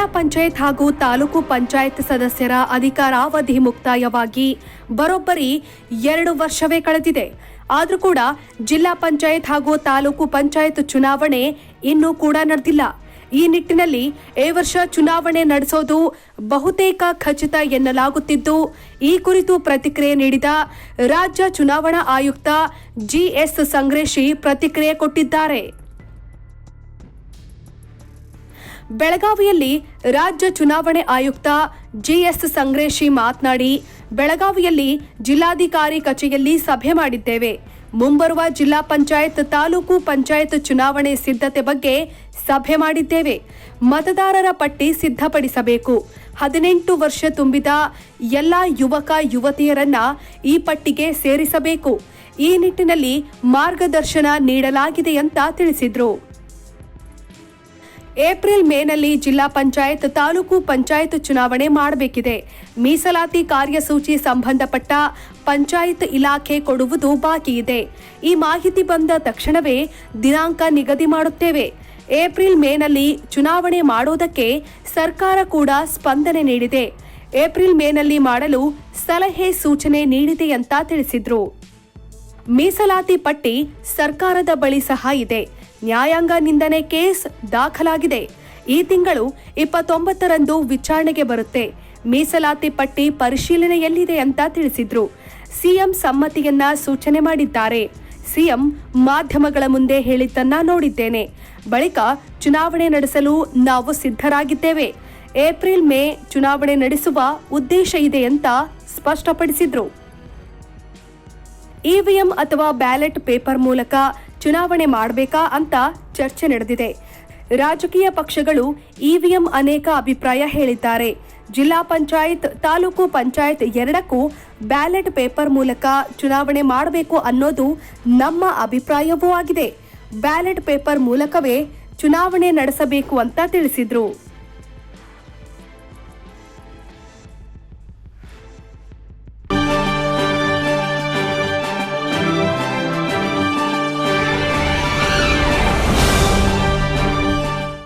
ಜಿಲ್ಲಾ ಪಂಚಾಯತ್ ಹಾಗೂ ತಾಲೂಕು ಪಂಚಾಯತ್ ಸದಸ್ಯರ ಅಧಿಕಾರಾವಧಿ ಮುಕ್ತಾಯವಾಗಿ ಬರೋಬ್ಬರಿ 2 ವರ್ಷವೇ ಕಳೆದಿದೆ. ಆದರೂ ಕೂಡ ಜಿಲ್ಲಾ ಪಂಚಾಯತ್ ಹಾಗೂ ತಾಲೂಕು ಪಂಚಾಯತ್ ಚುನಾವಣೆ ಇನ್ನೂ ಕೂಡ ನಡೆದಿಲ್ಲ. ಈ ನಿಟ್ಟಿನಲ್ಲಿ ಈ ವರ್ಷ ಚುನಾವಣೆ ನಡೆಸೋದು ಬಹುತೇಕ ಖಚಿತ ಎನ್ನಲಾಗುತ್ತಿದ್ದು, ಈ ಕುರಿತು ಪ್ರತಿಕ್ರಿಯೆ ನೀಡಿದ ರಾಜ್ಯ ಚುನಾವಣಾ ಆಯುಕ್ತ ಜಿಎಸ್ ಸಂಗ್ರೇಶಿ ಪ್ರತಿಕ್ರಿಯೆ ಕೊಟ್ಟಿದ್ದಾರೆ. ಬೆಳಗಾವಿಯಲ್ಲಿ ರಾಜ್ಯ ಚುನಾವಣೆ ಆಯುಕ್ತ ಜಿಎಸ್ ಸಂಗ್ರೇಶಿ ಮಾತನಾಡಿ, ಬೆಳಗಾವಿಯಲ್ಲಿ ಜಿಲ್ಲಾಧಿಕಾರಿ ಕಚೇರಿಯಲ್ಲಿ ಸಭೆ ಮಾಡಿದ್ದೇವೆ. ಮುಂಬರುವ ಜಿಲ್ಲಾ ಪಂಚಾಯತ್ ತಾಲೂಕು ಪಂಚಾಯತ್ ಚುನಾವಣೆ ಸಿದ್ಧತೆ ಬಗ್ಗೆ ಸಭೆ ಮಾಡಿದ್ದೇವೆ. ಮತದಾರರ ಪಟ್ಟಿ ಸಿದ್ಧಪಡಿಸಬೇಕು. 18 ವರ್ಷ ತುಂಬಿದ ಎಲ್ಲ ಯುವಕ ಯುವತಿಯರನ್ನ ಈ ಪಟ್ಟಿಗೆ ಸೇರಿಸಬೇಕು. ಈ ನಿಟ್ಟಿನಲ್ಲಿ ಮಾರ್ಗದರ್ಶನ ನೀಡಲಾಗಿದೆ ಅಂತ ತಿಳಿಸಿದ್ರು. ಏಪ್ರಿಲ್ ಮೇನಲ್ಲಿ ಜಿಲ್ಲಾ ಪಂಚಾಯತ್ ತಾಲೂಕು ಪಂಚಾಯತ್ ಚುನಾವಣೆ ಮಾಡಬೇಕಿದೆ. ಮೀಸಲಾತಿ ಕಾರ್ಯಸೂಚಿ ಸಂಬಂಧಪಟ್ಟ ಪಂಚಾಯತ್ ಇಲಾಖೆ ಕೊಡುವುದು ಬಾಕಿ ಇದೆ. ಈ ಮಾಹಿತಿ ಬಂದ ತಕ್ಷಣವೇ ದಿನಾಂಕ ನಿಗದಿ ಮಾಡುತ್ತೇವೆ. ಏಪ್ರಿಲ್ ಮೇನಲ್ಲಿ ಚುನಾವಣೆ ಮಾಡೋದಕ್ಕೆ ಸರ್ಕಾರ ಕೂಡ ಸ್ಪಂದನೆ ನೀಡಿದೆ. ಏಪ್ರಿಲ್ ಮೇನಲ್ಲಿ ಮಾಡಲು ಸಲಹೆ ಸೂಚನೆ ನೀಡಿದೆ ಅಂತ ತಿಳಿಸಿದ್ರು. ಮೀಸಲಾತಿ ಪಟ್ಟಿ ಸರ್ಕಾರದ ಬಳಿ ಸಹ ಇದೆ. ನ್ಯಾಯಾಂಗ ನಿಂದನೆ ಕೇಸ್ ದಾಖಲಾಗಿದೆ. ಈ ತಿಂಗಳು 29ರಂದು ವಿಚಾರಣೆಗೆ ಬರುತ್ತೆ. ಮೀಸಲಾತಿ ಪಟ್ಟಿ ಪರಿಶೀಲನೆಯಲ್ಲಿದೆ ಅಂತ ತಿಳಿಸಿದ್ರು. ಸಿಎಂ ಸಮ್ಮತಿಯನ್ನ ಸೂಚನೆ ಮಾಡಿದ್ದಾರೆ. ಸಿಎಂ ಮಾಧ್ಯಮಗಳ ಮುಂದೆ ಹೇಳಿದ್ದನ್ನ ನೋಡಿದ್ದೇನೆ. ಬಳಿಕ ಚುನಾವಣೆ ನಡೆಸಲು ನಾವು ಸಿದ್ಧರಾಗಿದ್ದೇವೆ. ಏಪ್ರಿಲ್ ಮೇ ಚುನಾವಣೆ ನಡೆಸುವ ಉದ್ದೇಶ ಇದೆ ಅಂತ ಸ್ಪಷ್ಟಪಡಿಸಿದ್ರು. ಇವಿಎಂ ಅಥವಾ ಬ್ಯಾಲೆಟ್ ಪೇಪರ್ ಮೂಲಕ ಚುನಾವಣೆ ಮಾಡಬೇಕಾ ಅಂತ ಚರ್ಚೆ ನಡೆದಿದೆ. ರಾಜಕೀಯ ಪಕ್ಷಗಳು ಇವಿಎಂ ಅನೇಕ ಅಭಿಪ್ರಾಯ ಹೇಳಿದ್ದಾರೆ. ಜಿಲ್ಲಾ ಪಂಚಾಯತ್ ತಾಲೂಕು ಪಂಚಾಯತ್ ಎರಡಕ್ಕೂ ಬ್ಯಾಲೆಟ್ ಪೇಪರ್ ಮೂಲಕ ಚುನಾವಣೆ ಮಾಡಬೇಕು ಅನ್ನೋದು ನಮ್ಮ ಅಭಿಪ್ರಾಯವೂ ಆಗಿದೆ. ಬ್ಯಾಲೆಟ್ ಪೇಪರ್ ಮೂಲಕವೇ ಚುನಾವಣೆ ನಡೆಸಬೇಕು ಅಂತ ತಿಳಿಸಿದ್ರು.